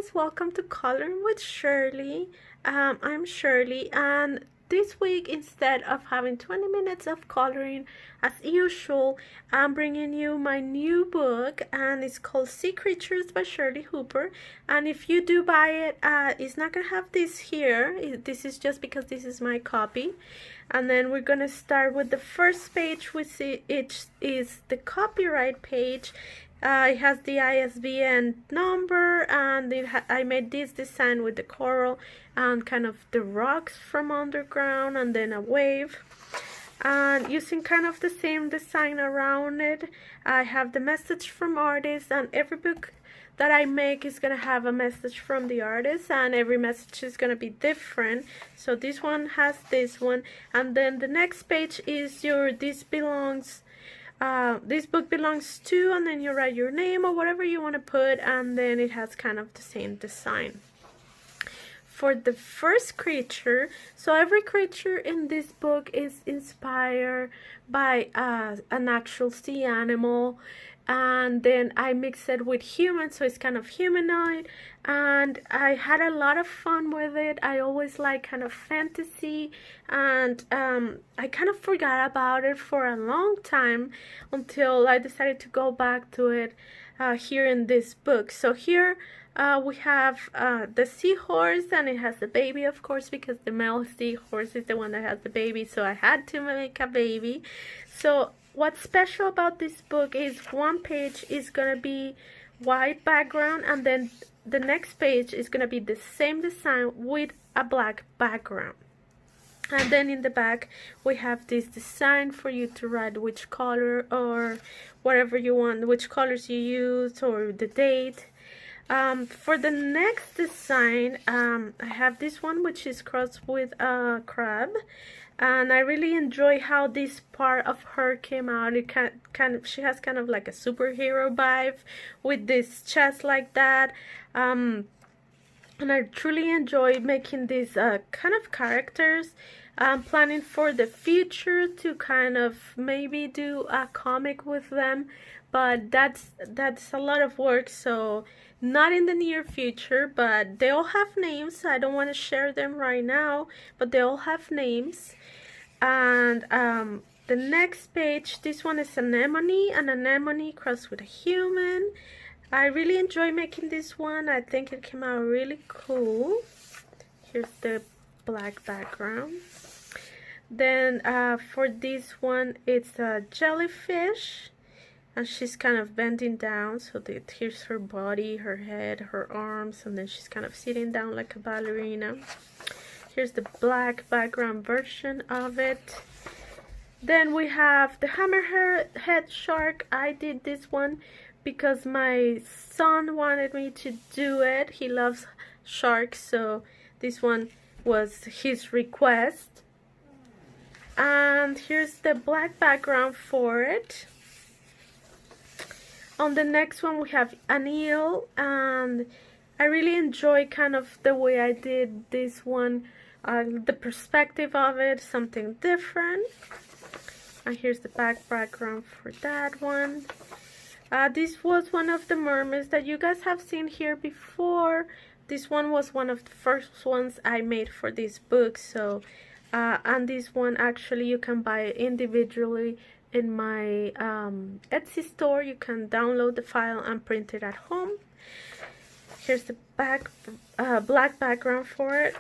guys, welcome to Coloring with Shirley. I'm Shirley, and this week, instead of having 20 minutes of coloring as usual, I'm bringing you my new book, and it's called Sea Creatures by Shirley Hooper. And if you do buy it, it's not gonna have this here. This is just because this is my copy. And then we're gonna start with the first page, which is the copyright page. It has the ISBN number, and I made this design with the coral and kind of the rocks from underground and then a wave. And using kind of the same design around it, I have the message from artists, and every book that I make is going to have a message from the artist, and every message is going to be different. So this one has this one, and then the next page is your this book belongs to, and then you write your name or whatever you want to put, and then it has kind of the same design. For the first creature, so every creature in this book is inspired by an actual sea animal, and then I mix it with humans, so it's kind of humanoid, and I had a lot of fun with it. I always like kind of fantasy, and I kind of forgot about it for a long time until I decided to go back to it here in this book. So here we have the seahorse, and it has a baby, of course, because the male seahorse is the one that has the baby, so I had to make a baby. So what's special about this book is one page is gonna be white background, and then the next page is gonna be the same design with a black background. And then in the back we have this design for you to write which color or whatever you want, which colors you use, or the date. For the next design, I have this one, which is crossed with a crab, and I really enjoy how this part of her came out. It she has kind of like a superhero vibe with this chest like that, and I truly enjoy making these kind of characters. I'm planning for the future to kind of maybe do a comic with them, but that's a lot of work, so not in the near future. But they all have names. I don't want to share them right now, but they all have names. And the next page, this one is anemone, an anemone crossed with a human. I really enjoy making this one. I think it came out really cool. Here's the black background. Then for this one, it's a jellyfish, and she's kind of bending down, so here's her body, her head, her arms, and then she's kind of sitting down like a ballerina. Here's the black background version of it. Then we have the hammerhead shark. I did this one because my son wanted me to do it. He loves sharks, so this one was his request. And here's the black background for it. On the next one we have an eel, and I really enjoy kind of the way I did this one, the perspective of it, something different. And here's the back background for that one. This was one of the mermaids that you guys have seen here before. This one was one of the first ones I made for this book. So and this one actually you can buy it individually in my Etsy store. You can download the file and print it at home. Here's the black background for it.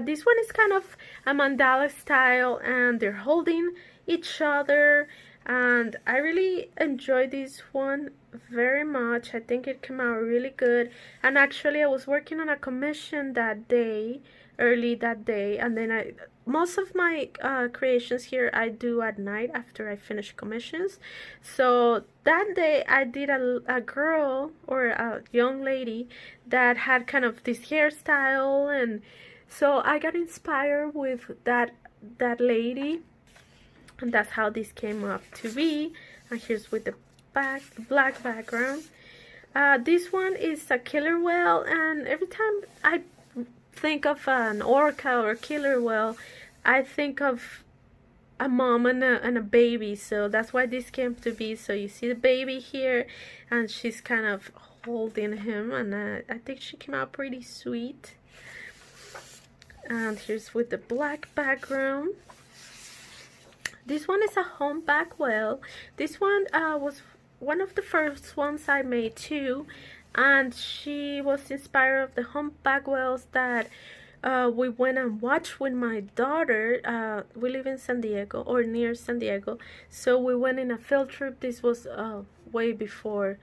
This one is kind of a mandala style, and they're holding each other, and I really enjoy this one very much. I think it came out really good. And actually I was working on a commission that day, early that day, and then most of my creations here I do at night after I finish commissions. So that day I did a girl, or a young lady, that had kind of this hairstyle, and so I got inspired with that lady, and that's how this came up to be. And here's with the black background. This one is a killer whale, and every time I think of an orca or a killer whale, I think of a mom and a baby, so that's why this came to be. So you see the baby here, and she's kind of holding him, and I think she came out pretty sweet. And here's with the black background. This one is a humpback whale. This one was one of the first ones I made too, and she was inspired of the humpback whales that we went and watched with my daughter. We live in San Diego, or near San Diego, so we went in a field trip. This was way before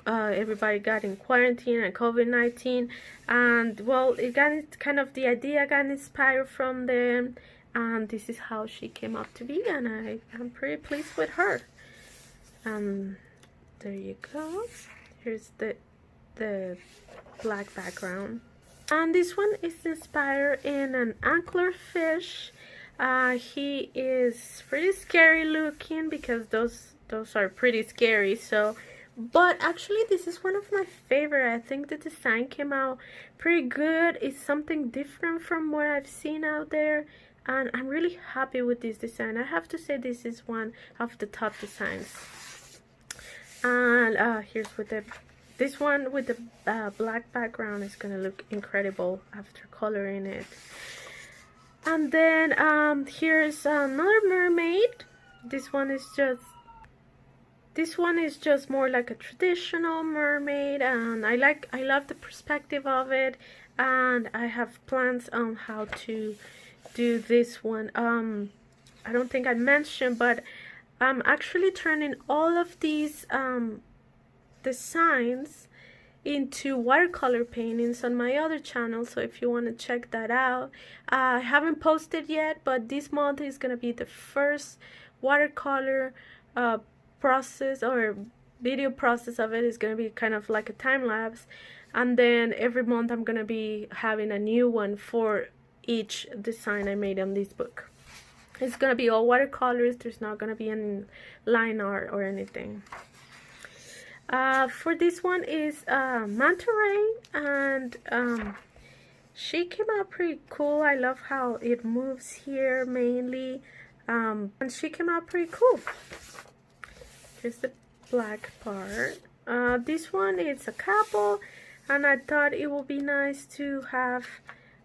everybody got in quarantine and COVID-19, and well, it got kind of, the idea got inspired from them, and this is how she came up to be, and I'm pretty pleased with her. There you go. Here's the black background. And this one is inspired in an anglerfish. He is pretty scary looking because those are pretty scary. So, but actually this is one of my favorite. I think the design came out pretty good. It's something different from what I've seen out there, and I'm really happy with this design. I have to say this is one of the top designs. And here's with this one with the black background is gonna look incredible after coloring it. And then here's another mermaid. This one is just more like a traditional mermaid, and I love the perspective of it, and I have plans on how to do this one. I don't think I mentioned, but I'm actually turning all of these designs into watercolor paintings on my other channel, so if you want to check that out. I haven't posted yet, but this month is gonna be the first watercolor process or video process of it. Is gonna be kind of like a time-lapse, and then every month I'm gonna be having a new one for each design I made on this book. It's gonna be all watercolors. There's not gonna be any line art or anything. For this one is manta ray, and she came out pretty cool. I love how it moves here mainly, and she came out pretty cool. Here's the black part. This one is a couple, and I thought it would be nice to have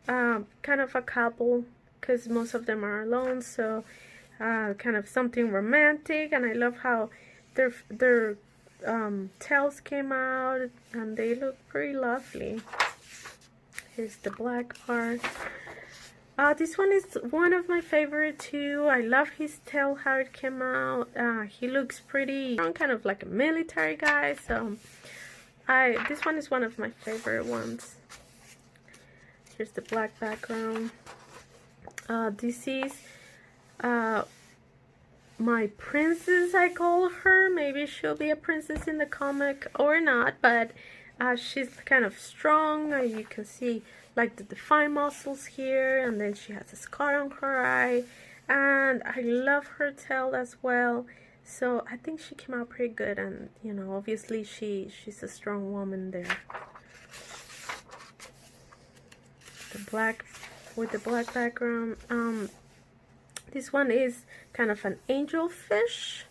kind of a couple, because most of them are alone, so kind of something romantic. And I love how their tails came out, and they look pretty lovely. Here's the black part. This one is one of my favorite too. I love his tail, how it came out. He looks pretty kind of like a military guy, so this one is one of my favorite ones. Here's the black background. This is my princess, I call her. Maybe she'll be a princess in the comic or not, but she's kind of strong. You can see like the defined muscles here, and then she has a scar on her eye, and I love her tail as well. So I think she came out pretty good, and you know, obviously she's a strong woman there. The black with the black background. This one is kind of an angelfish,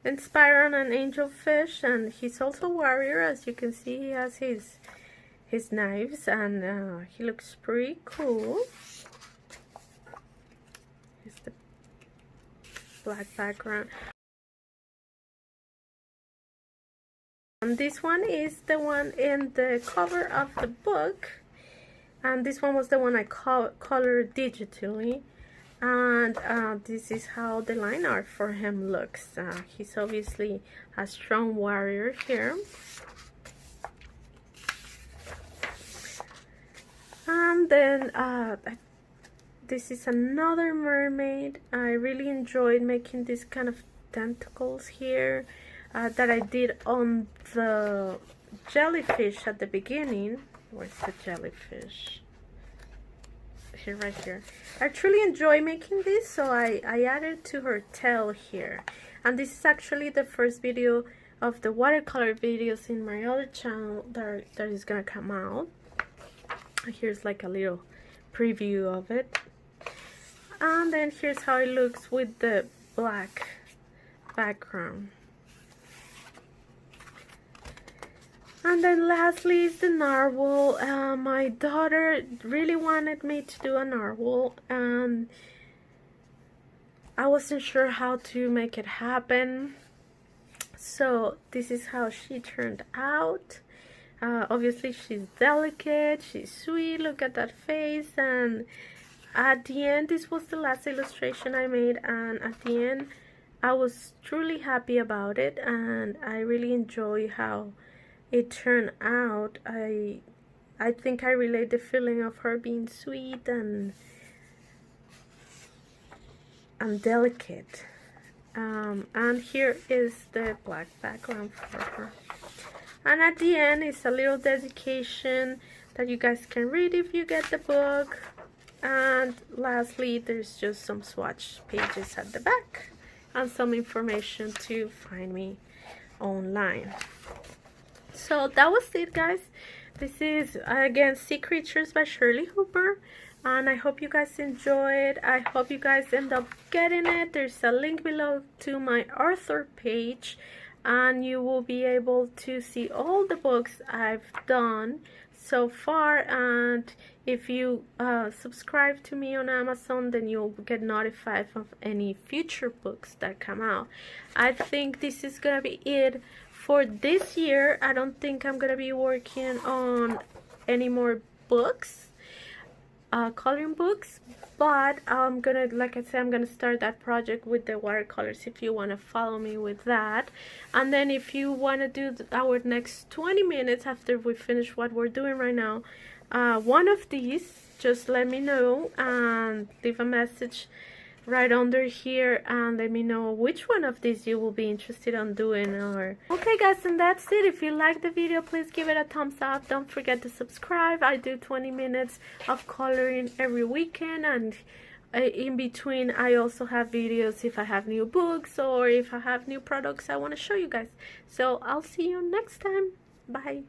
inspired on an angelfish, and he's also a warrior. As you can see, he has his knives, and he looks pretty cool. Here's the black background. And this one is the one in the cover of the book, and this one was the one I colored digitally. And this is how the line art for him looks. He's obviously a strong warrior here. And then this is another mermaid. I really enjoyed making this kind of tentacles here that I did on the jellyfish at the beginning. Where's the jellyfish? Here, right here. I truly enjoy making this, so I added to her tail here. And this is actually the first video of the watercolor videos in my other channel that is gonna come out. Here's like a little preview of it, and then here's how it looks with the black background. And then lastly is the narwhal. My daughter really wanted me to do a narwhal, and I wasn't sure how to make it happen. So this is how she turned out. Obviously she's delicate, she's sweet, look at that face. And at the end, this was the last illustration I made, and at the end I was truly happy about it, and I really enjoy how it turned out. I think I relate the feeling of her being sweet and delicate. And here is the black background for her. And at the end is a little dedication that you guys can read if you get the book. And lastly, there's just some swatch pages at the back and some information to find me online. So that was it, guys. This is again Sea Creatures by Shirley Hooper, and I hope you guys enjoy it. I hope you guys end up getting it. There's a link below to my author page, and you will be able to see all the books I've done so far. And if you subscribe to me on Amazon, then you'll get notified of any future books that come out. I think this is gonna be it for this year. I don't think I'm gonna be working on any more books, coloring books, but I'm gonna, like I said, I'm gonna start that project with the watercolors if you want to follow me with that. And then if you want to do our next 20 minutes after we finish what we're doing right now, one of these, just let me know and leave a message right under here and let me know which one of these you will be interested in doing. Or okay guys, and that's it. If you like the video, please give it a thumbs up. Don't forget to subscribe. I do 20 minutes of coloring every weekend, and in between I also have videos if I have new books or if I have new products I want to show you guys. So I'll see you next time. Bye.